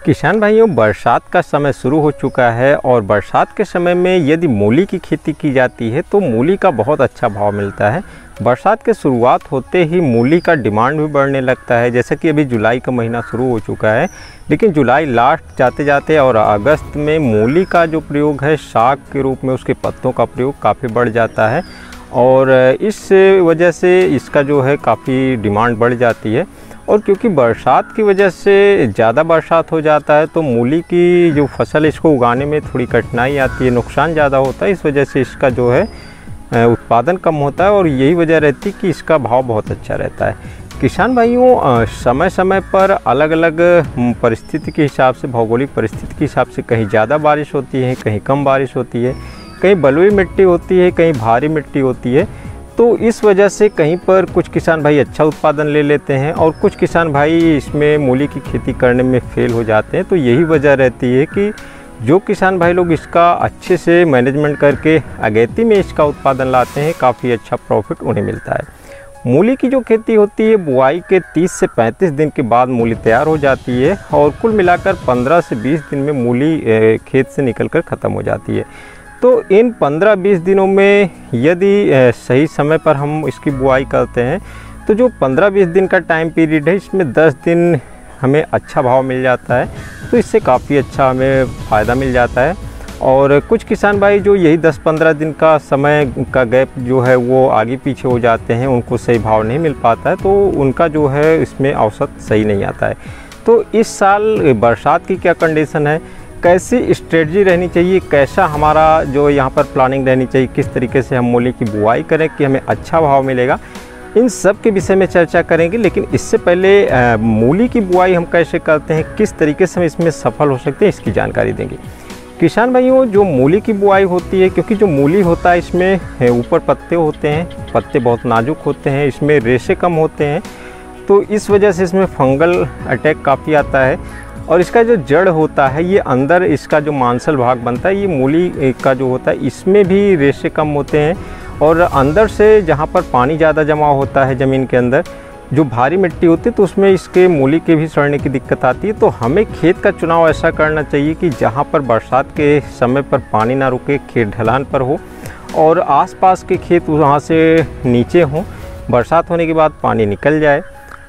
किसान भाइयों, बरसात का समय शुरू हो चुका है और बरसात के समय में यदि मूली की खेती की जाती है तो मूली का बहुत अच्छा भाव मिलता है। बरसात के शुरुआत होते ही मूली का डिमांड भी बढ़ने लगता है। जैसे कि अभी जुलाई का महीना शुरू हो चुका है, लेकिन जुलाई लास्ट जाते जाते और अगस्त में मूली का जो प्रयोग है साग के रूप में उसके पत्तों का प्रयोग काफ़ी बढ़ जाता है और इस वजह से इसका जो है काफ़ी डिमांड बढ़ जाती है। और क्योंकि बरसात की वजह से ज़्यादा बरसात हो जाता है तो मूली की जो फसल इसको उगाने में थोड़ी कठिनाई आती है, नुकसान ज़्यादा होता है। इस वजह से इसका जो है उत्पादन कम होता है और यही वजह रहती है कि इसका भाव बहुत अच्छा रहता है। किसान भाइयों, समय समय पर अलग अलग परिस्थिति के हिसाब से, भौगोलिक परिस्थिति के हिसाब से कहीं ज़्यादा बारिश होती है, कहीं कम बारिश होती है, कहीं बलुई मिट्टी होती है, कहीं भारी मिट्टी होती है। तो इस वजह से कहीं पर कुछ किसान भाई अच्छा उत्पादन ले लेते हैं और कुछ किसान भाई इसमें मूली की खेती करने में फेल हो जाते हैं। तो यही वजह रहती है कि जो किसान भाई लोग इसका अच्छे से मैनेजमेंट करके अगेती में इसका उत्पादन लाते हैं, काफ़ी अच्छा प्रॉफिट उन्हें मिलता है। मूली की जो खेती होती है, बुआई के 30 से 35 दिन के बाद मूली तैयार हो जाती है और कुल मिलाकर 15 से 20 दिन में मूली खेत से निकलकर ख़त्म हो जाती है। तो इन 15-20 दिनों में यदि सही समय पर हम इसकी बुआई करते हैं तो जो 15-20 दिन का टाइम पीरियड है, इसमें 10 दिन हमें अच्छा भाव मिल जाता है। तो इससे काफ़ी अच्छा हमें फ़ायदा मिल जाता है। और कुछ किसान भाई जो यही 10-15 दिन का समय का गैप जो है वो आगे पीछे हो जाते हैं, उनको सही भाव नहीं मिल पाता है, तो उनका जो है इसमें औसत सही नहीं आता है। तो इस साल बरसात की क्या कंडीशन है, कैसी स्ट्रेटजी रहनी चाहिए, कैसा हमारा जो यहाँ पर प्लानिंग रहनी चाहिए, किस तरीके से हम मूली की बुआई करें कि हमें अच्छा भाव मिलेगा, इन सब के विषय में चर्चा करेंगे। लेकिन इससे पहले मूली की बुआई हम कैसे करते हैं, किस तरीके से हम इसमें सफल हो सकते हैं, इसकी जानकारी देंगे। किसान भाइयों, जो मूली की बुआई होती है, क्योंकि जो मूली होता है इसमें ऊपर पत्ते होते हैं, पत्ते बहुत नाजुक होते हैं, इसमें रेशे कम होते हैं, तो इस वजह से इसमें फंगल अटैक काफ़ी आता है। और इसका जो जड़ होता है, ये अंदर इसका जो मांसल भाग बनता है, ये मूली का जो होता है इसमें भी रेशे कम होते हैं। और अंदर से जहाँ पर पानी ज़्यादा जमा होता है ज़मीन के अंदर, जो भारी मिट्टी होती है, तो उसमें इसके मूली के भी सड़ने की दिक्कत आती है। तो हमें खेत का चुनाव ऐसा करना चाहिए कि जहाँ पर बरसात के समय पर पानी ना रुके, खेत ढलान पर हो और आसपास के खेत वहाँ से नीचे हों, बरसात होने के बाद पानी निकल जाए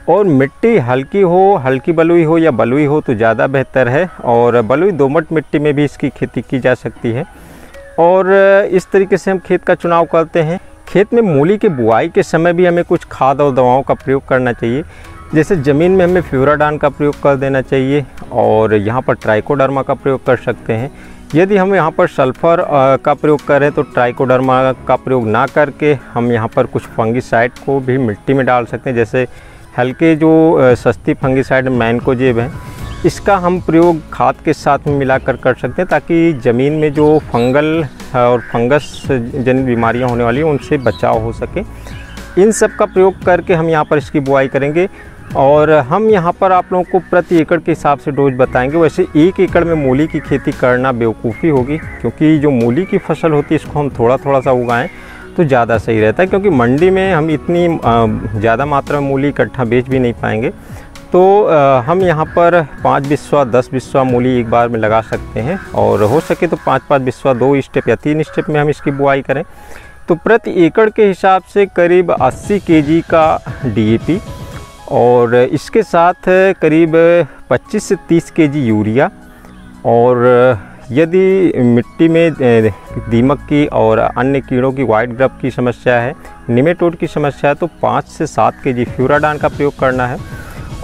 और मिट्टी हल्की हो, हल्की बलुई हो या बलुई हो तो ज़्यादा बेहतर है। और बलुई दोमट मिट्टी में भी इसकी खेती की जा सकती है और इस तरीके से हम खेत का चुनाव करते हैं। खेत में मूली की बुआई के समय भी हमें कुछ खाद और दवाओं का प्रयोग करना चाहिए। जैसे ज़मीन में हमें फ्यूराडान का प्रयोग कर देना चाहिए और यहाँ पर ट्राइकोडर्मा का प्रयोग कर सकते हैं। यदि हम यहाँ पर सल्फ़र का प्रयोग करें तो ट्राइकोडर्मा का प्रयोग ना करके हम यहाँ पर कुछ फंगिसाइड को भी मिट्टी में डाल सकते हैं। जैसे हल्के जो सस्ती फंगिसाइड मैनकोजेब है, इसका हम प्रयोग खाद के साथ में मिलाकर कर सकते हैं ताकि ज़मीन में जो फंगल और फंगस जनित बीमारियां होने वाली हैं उनसे बचाव हो सके। इन सब का प्रयोग करके हम यहाँ पर इसकी बुआई करेंगे और हम यहाँ पर आप लोगों को प्रति एकड़ के हिसाब से डोज बताएंगे। वैसे 1 एकड़ में मूली की खेती करना बेवकूफ़ी होगी, क्योंकि जो मूली की फसल होती है इसको हम थोड़ा थोड़ा सा उगाएँ तो ज़्यादा सही रहता है, क्योंकि मंडी में हम इतनी ज़्यादा मात्रा में मूली इकट्ठा बेच भी नहीं पाएंगे। तो हम यहाँ पर 5 बिस्वा 10 बिस्वा मूली एक बार में लगा सकते हैं और हो सके तो 5-5 बिस्वा 2 स्टेप या 3 स्टेप में हम इसकी बुआई करें तो प्रति एकड़ के हिसाब से करीब 80 केजी का DAP और इसके साथ करीब 25 से 30 केजी यूरिया। और यदि मिट्टी में दीमक की और अन्य कीड़ों की वाइट ग्रब की समस्या है, निमेटोड की समस्या है, तो 5 से 7 केजी फ्यूराडान का प्रयोग करना है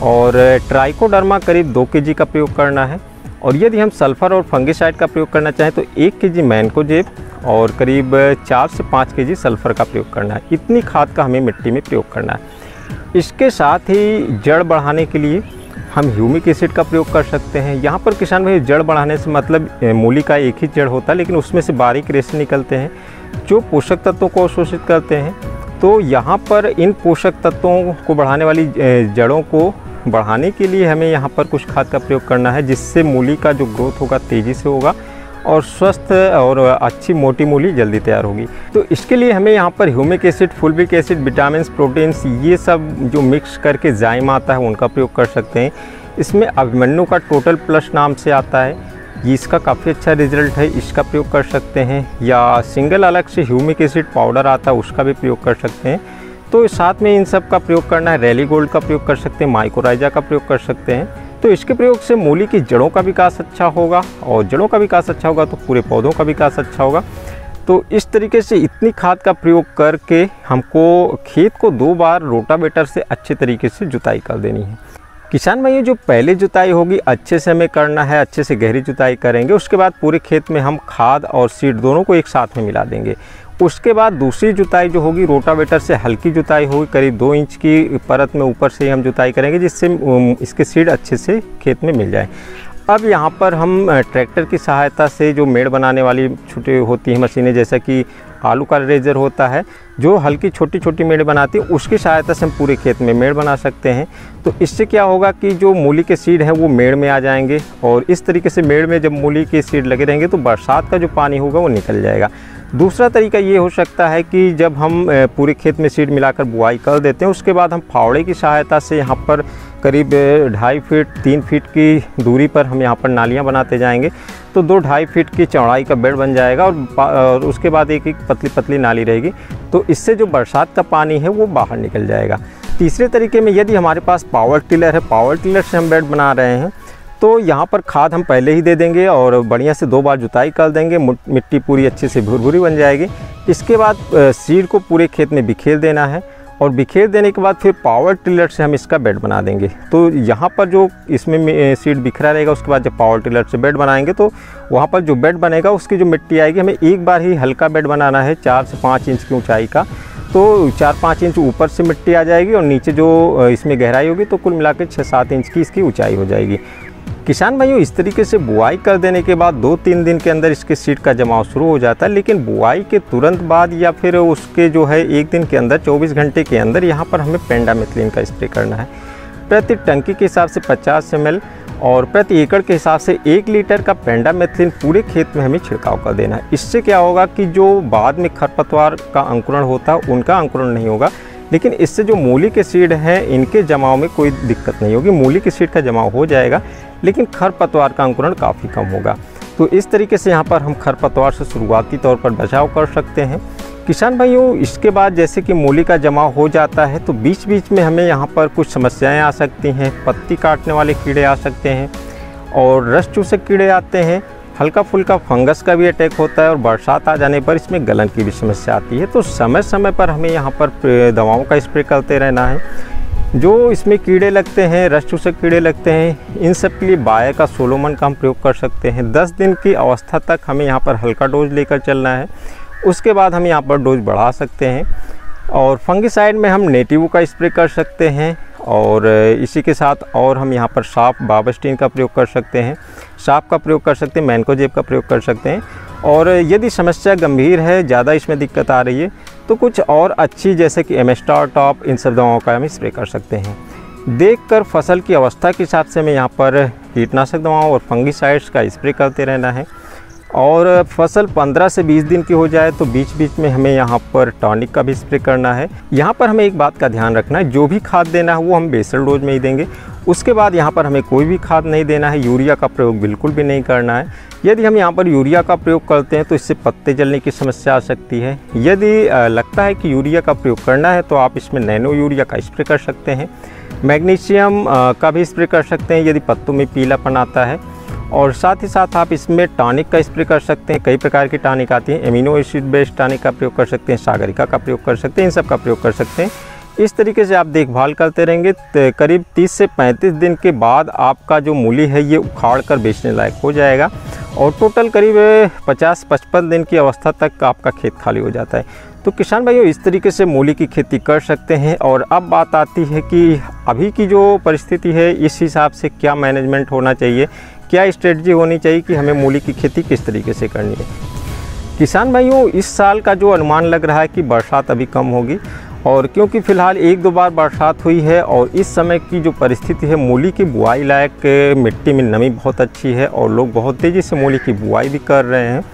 और ट्राइकोडर्मा करीब 2 केजी का प्रयोग करना है। और यदि हम सल्फ़र और फंगिसाइड का प्रयोग करना चाहें तो 1 केजी मैनकोजेब और करीब 4 से 5 केजी सल्फ़र का प्रयोग करना है। इतनी खाद का हमें मिट्टी में प्रयोग करना है। इसके साथ ही जड़ बढ़ाने के लिए हम ह्यूमिक एसिड का प्रयोग कर सकते हैं। यहाँ पर किसान भाई, जड़ बढ़ाने से मतलब मूली का एक ही जड़ होता है, लेकिन उसमें से बारीक रेशे निकलते हैं जो पोषक तत्वों को अवशोषित करते हैं। तो यहाँ पर इन पोषक तत्वों को बढ़ाने वाली जड़ों को बढ़ाने के लिए हमें यहाँ पर कुछ खाद का प्रयोग करना है, जिससे मूली का जो ग्रोथ होगा तेज़ी से होगा और स्वस्थ और अच्छी मोटी मूली जल्दी तैयार होगी। तो इसके लिए हमें यहाँ पर humic acid, fulvic acid, vitamin, proteins, ये सब जो मिक्स करके जाइम आता है उनका प्रयोग कर सकते हैं। इसमें अभिमन्यु का टोटल प्लस नाम से आता है, ये इसका काफ़ी अच्छा रिजल्ट है, इसका प्रयोग कर सकते हैं। या सिंगल अलग से ह्यूमिक एसिड पाउडर आता है, उसका भी प्रयोग कर सकते हैं। तो साथ में इन सब का प्रयोग करना है। रैली गोल्ड का प्रयोग कर सकते हैं, माइकोराइजा का प्रयोग कर सकते हैं। तो इसके प्रयोग से मूली की जड़ों का विकास अच्छा होगा, और जड़ों का विकास अच्छा होगा तो पूरे पौधों का विकास अच्छा होगा। तो इस तरीके से इतनी खाद का प्रयोग करके हमको खेत को 2 बार रोटावेटर से अच्छे तरीके से जुताई कर देनी है। किसान भाइयों, जो पहले जुताई होगी अच्छे से हमें करना है, अच्छे से गहरी जुताई करेंगे। उसके बाद पूरे खेत में हम खाद और सीड दोनों को एक साथ में मिला देंगे। उसके बाद दूसरी जुताई जो होगी रोटावेटर से हल्की जुताई होगी, करीब 2 इंच की परत में ऊपर से हम जुताई करेंगे, जिससे इसके सीड अच्छे से खेत में मिल जाए। अब यहाँ पर हम ट्रैक्टर की सहायता से जो मेड़ बनाने वाली छोटी होती है मशीनें, जैसा कि आलू का रेजर होता है जो हल्की छोटी छोटी मेड़ बनाती है, उसकी सहायता से हम पूरे खेत में मेड़ बना सकते हैं। तो इससे क्या होगा कि जो मूली के सीड हैं वो मेड़ में आ जाएंगे, और इस तरीके से मेड़ में जब मूली के सीड लगे रहेंगे तो बरसात का जो पानी होगा वो निकल जाएगा। दूसरा तरीका ये हो सकता है कि जब हम पूरे खेत में सीड मिलाकर बुआई कर देते हैं, उसके बाद हम फावड़े की सहायता से यहाँ पर करीब 2.5 फीट 3 फीट की दूरी पर हम यहाँ पर नालियाँ बनाते जाएंगे। तो 2-2.5 फीट की चौड़ाई का बेड बन जाएगा, और उसके बाद एक पतली पतली नाली रहेगी। तो इससे जो बरसात का पानी है वो बाहर निकल जाएगा। तीसरे तरीके में यदि हमारे पास पावर टिलर है, पावर टिलर से हम बेड बना रहे हैं, तो यहाँ पर खाद हम पहले ही दे देंगे और बढ़िया से 2 बार जुताई कर देंगे, मिट्टी पूरी अच्छे से भुरभुरी बन जाएगी। इसके बाद सीड को पूरे खेत में बिखेर देना है, और बिखेर देने के बाद फिर पावर टिलर से हम इसका बेड बना देंगे। तो यहाँ पर जो इसमें सीड बिखरा रहेगा, उसके बाद जब पावर टिलर से बेड बनाएंगे तो वहाँ पर जो बेड बनेगा उसकी जो मिट्टी आएगी, हमें एक बार ही हल्का बेड बनाना है 4 से 5 इंच की ऊंचाई का। तो 4-5 इंच ऊपर से मिट्टी आ जाएगी, और नीचे जो इसमें गहराई होगी तो कुल मिलाकर 6-7 इंच की इसकी ऊंचाई हो जाएगी। किसान भाइयों, इस तरीके से बुआई कर देने के बाद 2-3 दिन के अंदर इसके सीड का जमाव शुरू हो जाता है। लेकिन बुआई के तुरंत बाद या फिर उसके जो है 1 दिन के अंदर 24 घंटे के अंदर यहाँ पर हमें पेंडामिथलिन का स्प्रे करना है। प्रति टंकी के हिसाब से 50 ml और प्रति एकड़ के हिसाब से 1 लीटर का पेंडामिथलिन पूरे खेत में हमें छिड़काव कर देना है। इससे क्या होगा कि जो बाद में खरपतवार का अंकुरण होता है उनका अंकुरण नहीं होगा, लेकिन इससे जो मूली के सीड हैं इनके जमाव में कोई दिक्कत नहीं होगी। मूली के सीड का जमाव हो जाएगा, लेकिन खरपतवार का अंकुरण काफ़ी कम होगा। तो इस तरीके से यहाँ पर हम खरपतवार से शुरुआती तौर पर बचाव कर सकते हैं। किसान भाइयों, इसके बाद जैसे कि मूली का जमाव हो जाता है तो बीच बीच में हमें यहाँ पर कुछ समस्याएं आ सकती हैं। पत्ती काटने वाले कीड़े आ सकते हैं, और रस चूसक कीड़े आते हैं, हल्का फुल्का फंगस का भी अटैक होता है, और बरसात आ जाने पर इसमें गलन की भी समस्या आती है। तो समय समय पर हमें यहाँ पर दवाओं का स्प्रे करते रहना है। जो इसमें कीड़े लगते हैं, रस चूसक कीड़े लगते हैं, इन सब के लिए बायर का सोलोमन का हम प्रयोग कर सकते हैं। 10 दिन की अवस्था तक हमें यहाँ पर हल्का डोज लेकर चलना है, उसके बाद हम यहाँ पर डोज बढ़ा सकते हैं। और फंगिसाइड में हम नेटिवो का स्प्रे कर सकते हैं, और इसी के साथ और हम यहाँ पर साफ बाबस्टीन का प्रयोग कर सकते हैं, साफ का प्रयोग कर सकते हैं, मैनकोजेब का प्रयोग कर सकते हैं। और यदि समस्या गंभीर है, ज़्यादा इसमें दिक्कत आ रही है, तो कुछ और अच्छी जैसे कि एमेस्टार टॉप, इन सब दवाओं का हम स्प्रे कर सकते हैं। देखकर फसल की अवस्था के हिसाब से हमें यहाँ पर कीटनाशक दवाओं और फंगिसाइड्स का स्प्रे करते रहना है। और फसल 15 से 20 दिन की हो जाए तो बीच बीच में हमें यहाँ पर टॉनिक का भी स्प्रे करना है। यहाँ पर हमें एक बात का ध्यान रखना है, जो भी खाद देना है वो हम बेसल डोज में ही देंगे। उसके बाद यहाँ पर हमें कोई भी खाद नहीं देना है, यूरिया का प्रयोग बिल्कुल भी नहीं करना है। यदि हम यहाँ पर यूरिया का प्रयोग करते हैं तो इससे पत्ते जलने की समस्या आ सकती है। यदि लगता है कि यूरिया का प्रयोग करना है तो आप इसमें नैनो यूरिया का स्प्रे कर सकते हैं। मैग्नीशियम का भी स्प्रे कर सकते हैं यदि पत्तों में पीलापन आता है। और साथ ही साथ आप इसमें टॉनिक का स्प्रे कर सकते हैं। कई प्रकार की टॉनिक आती हैं, एमिनो एसिड बेस्ड टॉनिक का प्रयोग कर सकते हैं, सागरिका का प्रयोग कर सकते हैं, इन सब का प्रयोग कर सकते हैं। इस तरीके से आप देखभाल करते रहेंगे, करीब 30 से 35 दिन के बाद आपका जो मूली है ये उखाड़ कर बेचने लायक हो जाएगा, और टोटल करीब 50-55 दिन की अवस्था तक आपका खेत खाली हो जाता है। तो किसान भाइयों, इस तरीके से मूली की खेती कर सकते हैं। और अब बात आती है कि अभी की जो परिस्थिति है इस हिसाब से क्या मैनेजमेंट होना चाहिए, क्या स्ट्रेटजी होनी चाहिए कि हमें मूली की खेती किस तरीके से करनी है। किसान भाइयों, इस साल का जो अनुमान लग रहा है कि बरसात अभी कम होगी, और क्योंकि फ़िलहाल 1-2 बार बरसात हुई है, और इस समय की जो परिस्थिति है मूली की बुआई लायक मिट्टी में नमी बहुत अच्छी है, और लोग बहुत तेज़ी से मूली की बुआई भी कर रहे हैं।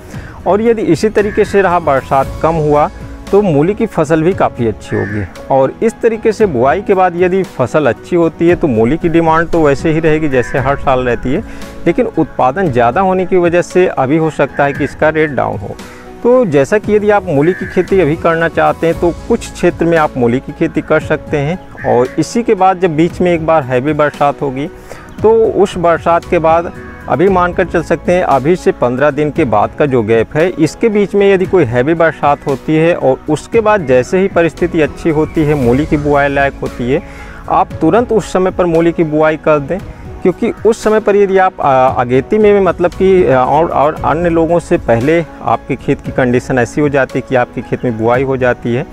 और यदि इसी तरीके से रहा, बरसात कम हुआ, तो मूली की फसल भी काफ़ी अच्छी होगी। और इस तरीके से बुआई के बाद यदि फसल अच्छी होती है तो मूली की डिमांड तो वैसे ही रहेगी जैसे हर साल रहती है, लेकिन उत्पादन ज़्यादा होने की वजह से अभी हो सकता है कि इसका रेट डाउन हो। तो जैसा कि यदि आप मूली की खेती अभी करना चाहते हैं तो कुछ क्षेत्र में आप मूली की खेती कर सकते हैं, और इसी के बाद जब बीच में एक बार हैवी बरसात होगी तो उस बरसात के बाद अभी मानकर चल सकते हैं अभी से 15 दिन के बाद का जो गैप है, इसके बीच में यदि कोई हैवी बरसात होती है और उसके बाद जैसे ही परिस्थिति अच्छी होती है, मूली की बुआई लायक होती है, आप तुरंत उस समय पर मूली की बुआई कर दें। क्योंकि उस समय पर यदि आप अगेती में मतलब कि और अन्य लोगों से पहले आपके खेत की कंडीशन ऐसी हो जाती है कि आपके खेत में बुआई हो जाती है,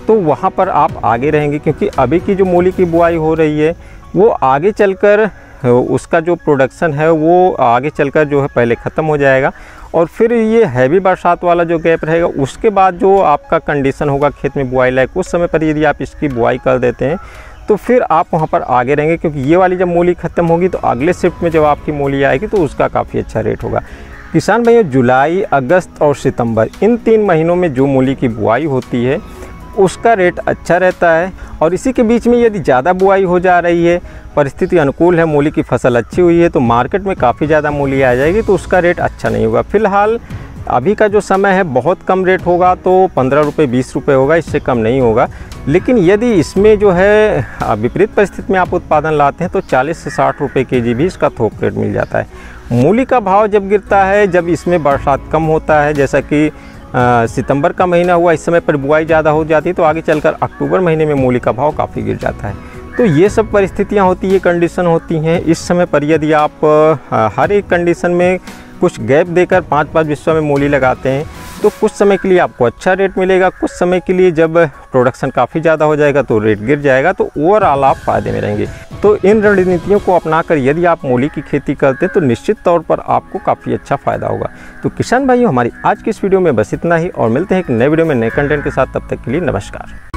तो वहाँ पर आप आगे रहेंगे। क्योंकि अभी की जो मूली की बुआई हो रही है वो आगे चलकर उसका जो प्रोडक्शन है वो आगे चलकर जो है पहले ख़त्म हो जाएगा, और फिर ये हैवी बरसात वाला जो गैप रहेगा उसके बाद जो आपका कंडीशन होगा खेत में बुआई लायक, उस समय पर यदि आप इसकी बुआई कर देते हैं तो फिर आप वहाँ पर आगे रहेंगे। क्योंकि ये वाली जब मूली ख़त्म होगी तो अगले शिफ्ट में जब आपकी मूली आएगी तो उसका काफ़ी अच्छा रेट होगा। किसान भाइयों, जुलाई, अगस्त और सितंबर इन 3 महीनों में जो मूली की बुआई होती है उसका रेट अच्छा रहता है। और इसी के बीच में यदि ज़्यादा बुआई हो जा रही है, परिस्थिति अनुकूल है, मूली की फसल अच्छी हुई है, तो मार्केट में काफ़ी ज़्यादा मूली आ जाएगी, तो उसका रेट अच्छा नहीं होगा। फ़िलहाल अभी का जो समय है बहुत कम रेट होगा, तो 15 रुपये 20 रुपये होगा, इससे कम नहीं होगा। लेकिन यदि इसमें जो है विपरीत परिस्थिति में आप उत्पादन लाते हैं तो 40 से 60 रुपये केजी भी इसका थोक रेट मिल जाता है। मूली का भाव जब गिरता है, जब इसमें बरसात कम होता है, जैसा कि सितंबर का महीना हुआ, इस समय पर बुआई ज़्यादा हो जाती है, तो आगे चलकर अक्टूबर महीने में मूली का भाव काफ़ी गिर जाता है। तो ये सब परिस्थितियाँ होती है, कंडीशन होती हैं। इस समय पर यदि आप हर एक कंडीशन में कुछ गैप देकर 5-5 हिस्सों में मूली लगाते हैं तो कुछ समय के लिए आपको अच्छा रेट मिलेगा, कुछ समय के लिए जब प्रोडक्शन काफ़ी ज़्यादा हो जाएगा तो रेट गिर जाएगा, तो ओवरऑल आप फ़ायदे में रहेंगे। तो इन रणनीतियों को अपनाकर यदि आप मूली की खेती करते हैं तो निश्चित तौर पर आपको काफ़ी अच्छा फ़ायदा होगा। तो किसान भाइयों, हमारी आज की इस वीडियो में बस इतना ही, और मिलते हैं एक नए वीडियो में नए कंटेंट के साथ। तब तक के लिए नमस्कार।